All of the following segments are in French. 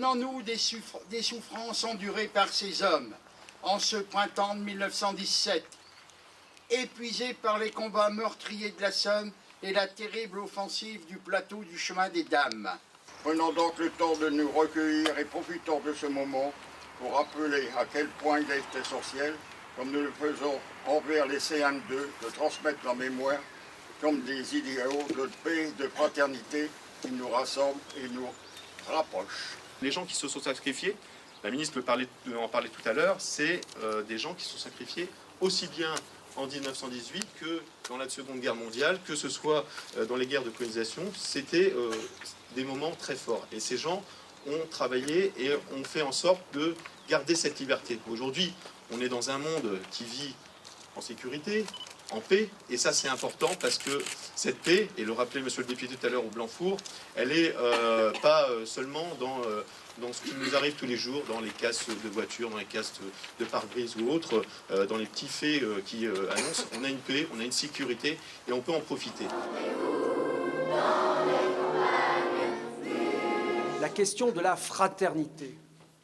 Souvenons-nous des souffrances endurées par ces hommes en ce printemps de 1917, épuisés par les combats meurtriers de la Somme et la terrible offensive du plateau du chemin des Dames. Prenons donc le temps de nous recueillir et profitons de ce moment pour rappeler à quel point il est essentiel, comme nous le faisons envers les CM2, de transmettre leur mémoire comme des idéaux de paix, de fraternité qui nous rassemblent et nous rapprochent. Les gens qui se sont sacrifiés, la ministre en parlait tout à l'heure, c'est des gens qui se sont sacrifiés aussi bien en 1918 que dans la Seconde Guerre mondiale, que ce soit dans les guerres de colonisation. C'était des moments très forts. Et ces gens ont travaillé et ont fait en sorte de garder cette liberté. Aujourd'hui, on est dans un monde qui vit en sécurité, en paix, et ça c'est important parce que cette paix, et le rappelait monsieur le député tout à l'heure au Blanc-Four, elle est pas seulement dans ce qui nous arrive tous les jours, dans les casses de voitures, dans les casses de pare-brise ou autres, dans les petits faits qui annoncent. On a une paix, on a une sécurité et on peut en profiter. La question de la fraternité,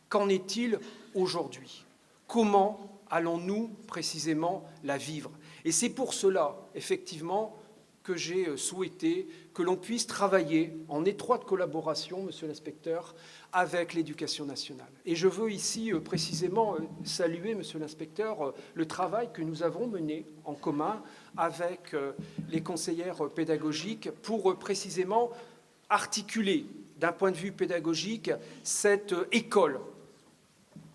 qu'en est-il aujourd'hui? Comment allons-nous précisément la vivre? Et c'est pour cela, effectivement, que j'ai souhaité que l'on puisse travailler en étroite collaboration, monsieur l'inspecteur, avec l'Éducation nationale. Et je veux ici précisément saluer, monsieur l'inspecteur, le travail que nous avons mené en commun avec les conseillères pédagogiques pour précisément articuler d'un point de vue pédagogique cette école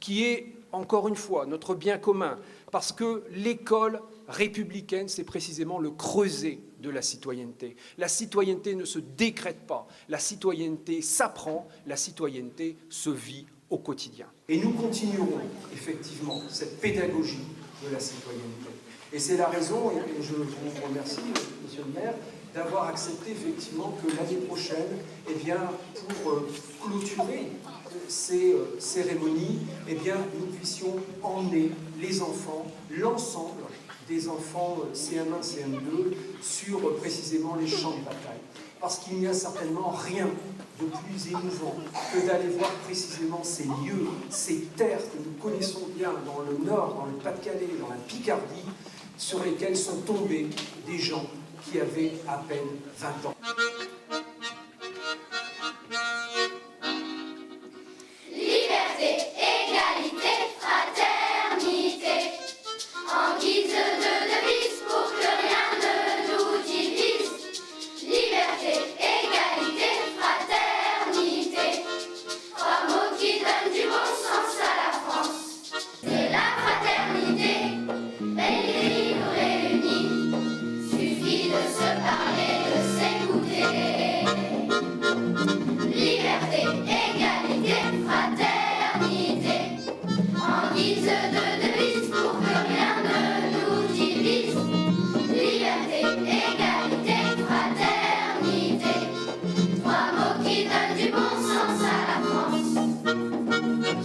qui est, encore une fois, notre bien commun, parce que l'école républicaine, c'est précisément le creuset de la citoyenneté. La citoyenneté ne se décrète pas, la citoyenneté s'apprend, la citoyenneté se vit au quotidien. Et nous continuerons effectivement cette pédagogie de la citoyenneté. Et c'est la raison, et je vous remercie, monsieur le maire, d'avoir accepté effectivement que l'année prochaine, eh bien, pour clôturer ces cérémonies, eh bien, nous puissions emmener les enfants, l'ensemble des enfants CM1, CM2 sur précisément les champs de bataille. Parce qu'il n'y a certainement rien de plus émouvant que d'aller voir précisément ces lieux, ces terres que nous connaissons bien dans le Nord, dans le Pas-de-Calais, dans la Picardie, sur lesquelles sont tombés des gens qui avaient à peine 20 ans.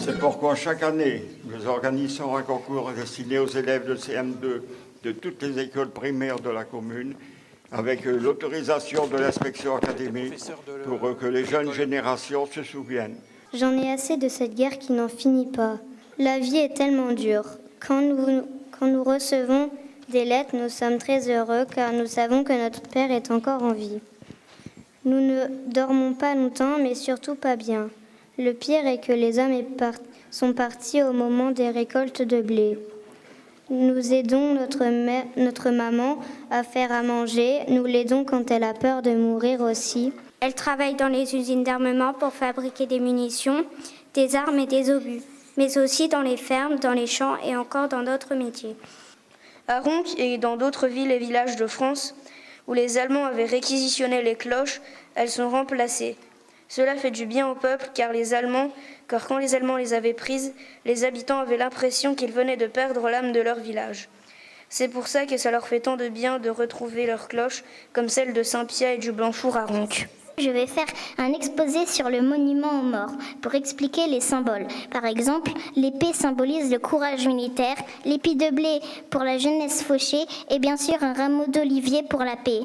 C'est pourquoi chaque année, nous organisons un concours destiné aux élèves de CM2 de toutes les écoles primaires de la commune, avec l'autorisation de l'inspection académique pour que les jeunes générations se souviennent. J'en ai assez de cette guerre qui n'en finit pas. La vie est tellement dure. Quand nous recevons des lettres, nous sommes très heureux car nous savons que notre père est encore en vie. Nous ne dormons pas longtemps, mais surtout pas bien. Le pire est que les hommes sont partis au moment des récoltes de blé. Nous aidons notre maman à faire à manger. Nous l'aidons quand elle a peur de mourir aussi. Elle travaille dans les usines d'armement pour fabriquer des munitions, des armes et des obus, mais aussi dans les fermes, dans les champs et encore dans d'autres métiers. À Ronques et dans d'autres villes et villages de France, où les Allemands avaient réquisitionné les cloches, elles sont remplacées. Cela fait du bien au peuple car quand les Allemands les avaient prises, les habitants avaient l'impression qu'ils venaient de perdre l'âme de leur village. C'est pour ça que ça leur fait tant de bien de retrouver leurs cloches, comme celle de Saint-Pia et du Blanc-Four à Ronques. Je vais faire un exposé sur le monument aux morts pour expliquer les symboles. Par exemple, l'épée symbolise le courage militaire, l'épi de blé pour la jeunesse fauchée et bien sûr un rameau d'olivier pour la paix.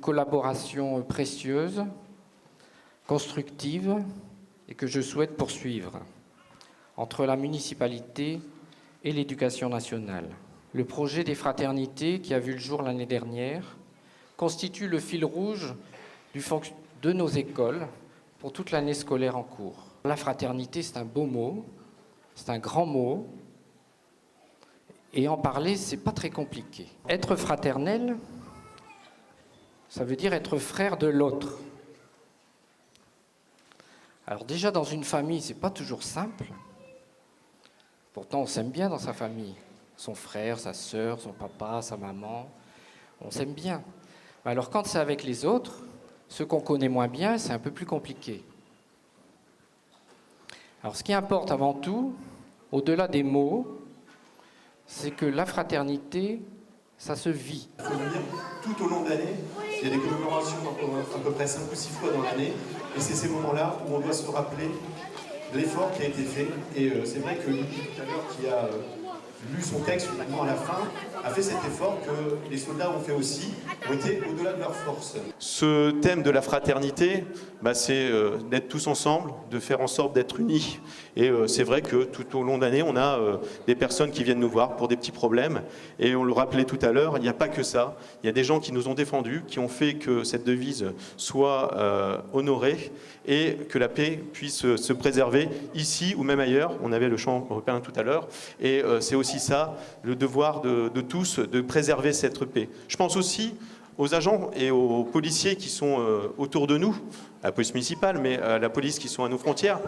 collaboration précieuse, constructive et que je souhaite poursuivre entre la municipalité et l'éducation nationale. Le projet des fraternités, qui a vu le jour l'année dernière, constitue le fil rouge de nos écoles pour toute l'année scolaire en cours. La fraternité, c'est un beau mot, c'est un grand mot, et en parler, c'est pas très compliqué. Être fraternel, ça veut dire être frère de l'autre. Alors déjà, dans une famille, c'est pas toujours simple. Pourtant, on s'aime bien dans sa famille. Son frère, sa sœur, son papa, sa maman, on s'aime bien. Mais alors quand c'est avec les autres, ceux qu'on connaît moins bien, c'est un peu plus compliqué. Alors ce qui importe avant tout, au-delà des mots, c'est que la fraternité, ça se vit. Il faut dire, tout au long de l'année, il y a des commémorations à peu près 5 ou 6 fois dans l'année, et c'est ces moments-là où on doit se rappeler de l'effort qui a été fait. Et c'est vrai que Lydie, tout à l'heure, qui a lu son texte finalement à la fin, a fait cet effort que les soldats ont fait aussi, ont été au-delà de leurs forces. Ce thème de la fraternité, c'est d'être tous ensemble, de faire en sorte d'être unis. Et c'est vrai que tout au long de l'année, on a des personnes qui viennent nous voir pour des petits problèmes. Et on le rappelait tout à l'heure, il n'y a pas que ça. Il y a des gens qui nous ont défendus, qui ont fait que cette devise soit honorée et que la paix puisse se préserver ici ou même ailleurs. On avait le chant européen tout à l'heure. Et c'est aussi ça, le devoir de tous, de préserver cette paix. Je pense aussi aux agents et aux policiers qui sont autour de nous, à la police municipale, mais à la police qui sont à nos frontières,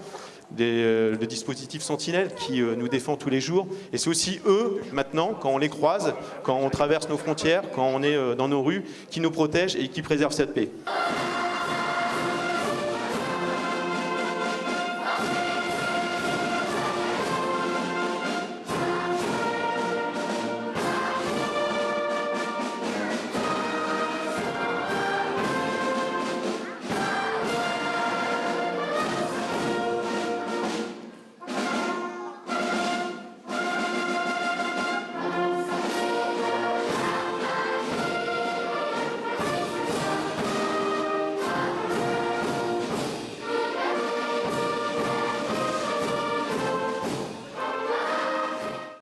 le dispositif Sentinelle qui nous défend tous les jours. Et c'est aussi eux, maintenant, quand on les croise, quand on traverse nos frontières, quand on est dans nos rues, qui nous protègent et qui préservent cette paix.